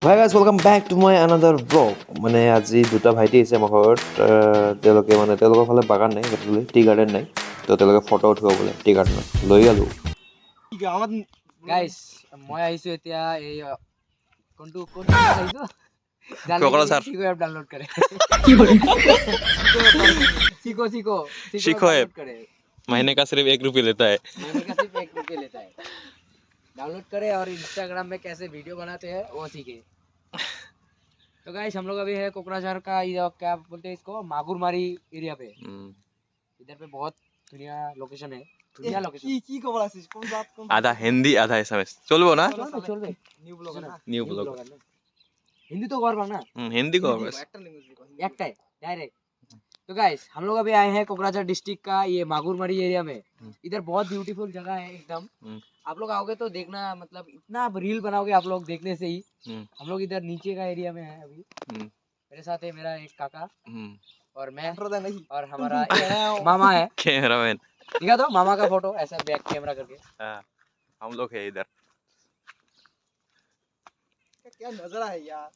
high guys welcome back to my another blog মানে আজি দুটা ভাইটি আহিছে আমাৰ ঘৰত তেওঁলোকৰ ফালে বাগান নাই গতিকে টি গাৰ্ডেন নাই তো তেওঁলোকে ফটো উঠিব বোলে টি গাৰ্ডেনত লৈ গ'লোঁ গাইস মই আহিছো এতিয়া এই কোনটো আহিছো কোকৰাঝাৰ সিকো এপ ডাউনলোড কৰে সিকো सीखो ऐप डाउनलोड करे महीने का सिर्फ 1 रुपये लेता है महीने का सिर्फ 1 रुपये लेता है डाउनलोड करे और इंस्टाग्राम में कैसे वीडियो बनाते हैं वो सीखे तो गाइस हम लोग अभी है कोकराझार का ये क्या बोलते हैं इसको मागुरमारी एरिया पे इधर पे बहुत दुनिया लोकेशन है दुनिया लोकेशन কি খবর আছিস কোন জাত কোন आधा हिंदी आधा एसएमएस चलबो ना चलबे নিউ ব্লগ না নিউ ব্লগ हिंदी तो करबा ना हिंदी को बस একটা ল্যাঙ্গুয়েজ কো एकटाई डायरेक्ट तो गाइस हम लोग अभी आए हैं कोकराझार डिस्ट्रिक्ट का ये मागुरमारी एरिया में इधर बहुत ब्यूटीफुल जगह है एकदम आप लोग आओगे तो देखना मतलब इतना रील बनाओगे आप लोग देखने से ही हम लोग इधर नीचे का एरिया में है अभी मेरे साथ है मेरा एक काका और मैं और हमारा मामा है कैमरामैन दिखा दो मामा का फोटो ऐसा बैक कैमरा करके हम लोग है इधर क्या नजारा है यार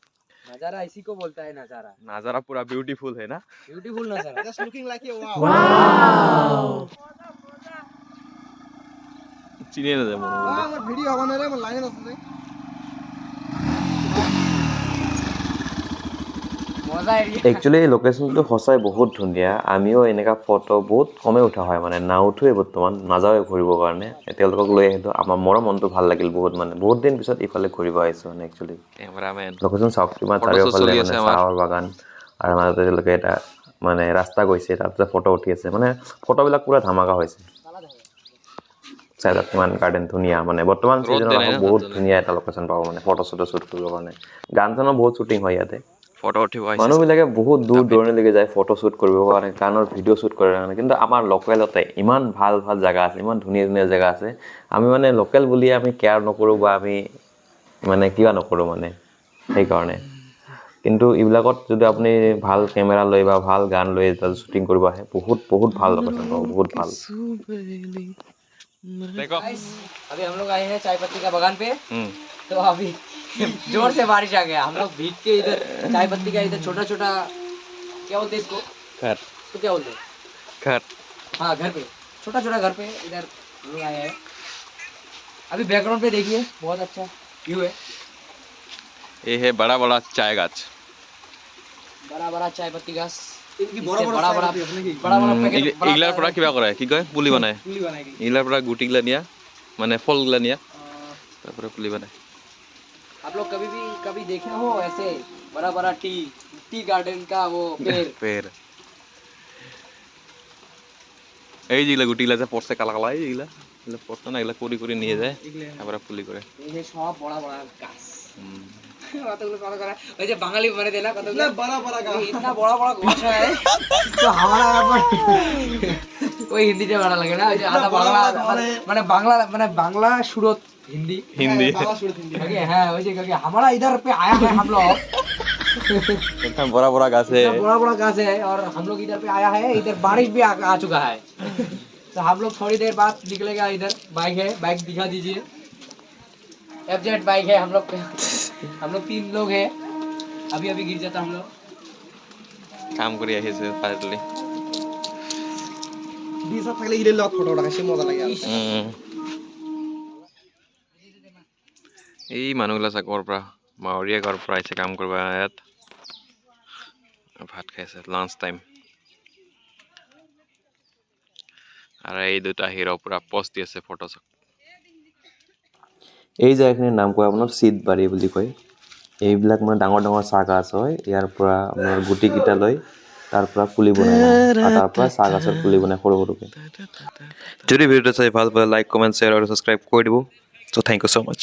नजारा इसी को बोलता है नजारा नजारा पूरा ब्यूटीफुल है ना ब्यूटीफुल नजारा just looking like a wow চিনে না যেমন আমার ভিডিও হবে না রে আমার লাইন আছে मजा एरिया একচুৱেলি এই লোকেশ্যনটো সঁচাই বহুত ধুনীয়া আমিও এনেকুৱা ফটো বহুত কমেই উঠা হয় মানে নাউঠোৱে বৰ্তমান নাযাওঁৱে ঘূৰিবৰ কাৰণে তেওঁলোকক লৈ আহিলোঁ আমাৰ মোৰো মনটো ভাল লাগিল বহুত দিন পিছত ইফালে ঘূৰিব আহিছোঁ মানে একচুৱেলি कैमरामैन লোকেশ্যন চাওক কিমান চাৰিওফালে মানে চাহৰ বাগান আৰু মাজতে তেওঁলোকে এটা মানে ৰাস্তা গৈছে তাৰপিছত ফটো উঠি আছে মানে ফটোবিলাক পুৰা ধামাকা হৈছে চাই লওক কিমান গাৰ্ডেন ধুনীয়া মানে বৰ্তমান ছিজনত বহুত ধুনীয়া এটা লোকেশ্যন পাব মানে ফটো শ্বটো শ্বুট কৰিবৰ কাৰণে গান চানৰ বহুত শ্বুটিং হয় ইয়াতে ফটো উঠিব আহিছে মানুহবিলাকে বহুত দূৰ দূৰণিলৈকে যায় ফটো শ্বুট কৰিবৰ কাৰণে গানৰ ভিডিঅ' শ্বুট কৰাৰ কাৰণে কিন্তু আমাৰ লোকেলতে ইমান ভাল ভাল জেগা আছে ইমান ধুনীয়া ধুনীয়া জেগা আছে আমি মানে লোকেল বুলিয়ে আমি কেয়াৰ নকৰোঁ বা আমি মানে কিবা নকৰোঁ মানে সেইকাৰণে কিন্তু এইবিলাকত যদি আপুনি ভাল কেমেৰা লৈ বা ভাল গান লৈ শ্বুটিং কৰিব আহে বহুত বহুত ভাল লোকেশ্যন পাব বহুত ভাল देखो गाइस अभी हम लोग आए हैं चाय पत्ती का बागान पे तो अभी जोर से बारिश आ गया हम लोग भीग के इधर चाय पत्ती का इधर छोटा छोटा क्या बोलते हैं इसको घर इसको क्या बोलते हैं घर हाँ घर पे छोटा छोटा घर पे इधर हम लोग आए हैं अभी बैकग्राउंड पे देखिए बहुत अच्छा व्यू है ये है बड़ा बड़ा चाय गाछ बड़ा बड़ा चाय पत्ती घास কি বড় বড় बड़ा बड़ा চাই নাকি बड़ा बड़ा पैकेट ইগলাৰ পৰা কিবা কৰে কি কয় পুলি বনায় পুলি বানাই কি ইগলাৰ পৰা গুটিগিলা নিয়া মানে ফলগিলা নিয়া তাৰপৰা পুলি বনায় आप लोग कभी देखे हो ऐसे बड़ा बड़ा टी गार्डन का वो पेड़ পেৰ এই যেগুলা গুটিগিলা যে পড়ছে কালা কালা এইগুলা এগুলা পড়ছে না এগুলা করি করে নিয়ে যায় তারপরে পুলি করে ये सब बड़ा बड़ा घास কতগুলো কত করে ওই যে বাঙালি মানে দেনা কতগুলো না বড় বড় গাছ इतना बड़ा बड़ा घास है तो हमारा यहाँ पर कोई हिंदी में बड़ा लगे ना ওই যে आधा बांग्ला মানে বাংলা সুরত हिंदी হিন্দি বাংলা শুরু হিন্দি क्योंकि हाँ वैसे क्योंकि हमारा इधर पे आया है हम लोग इतना बड़ा बड़ा घास है इतना बड़ा बड़ा घास है और हम लोग इधर पे आया है इधर बारिश भी आ चुका है तो हम लोग थोड़ी देर बाद निकलेगा इधर बाइक है बाइक दिखा दीजिए एफजेड बाइक है हम लोग 3 लोग हैं अभी अभी गिर जाता हम लोग কাম কৰি আহিছে ফাইনালি বিসা থাকলে ইৰে লক ফটো ৰাখা সে মজা লাগে আৰ এই মানুহগিলা চাকৰ পৰা মাৱৰীয়া ঘৰৰ পৰা আহিছে কাম কৰিব ইয়াত ভাত খাইছে লাঞ্চ টাইম আৰু এই দুটা হিৰো পুৰা পোষ্ট দি আছে ফটো চক এই জেগাখিনিৰ নাম কয় আপোনাৰ চিটবাৰী বুলি কয় এইবিলাক মানে ডাঙৰ ডাঙৰ চাহ গাছ হয় ইয়াৰ পৰা আপোনাৰ গুটিকেইটা লৈ তাৰ পৰা পুলি বনাই আৰু তাৰ পৰা চাহ গছৰ পুলি বনাই সৰু সৰুকৈ যদি ভিডিঅ'টো চাই ভাল পালে লাইক কমেণ্ট শ্বেয়াৰ আৰু ছাবস্ক্ৰাইব কৰি দিব চ' থেংক ইউ ছ' মাছ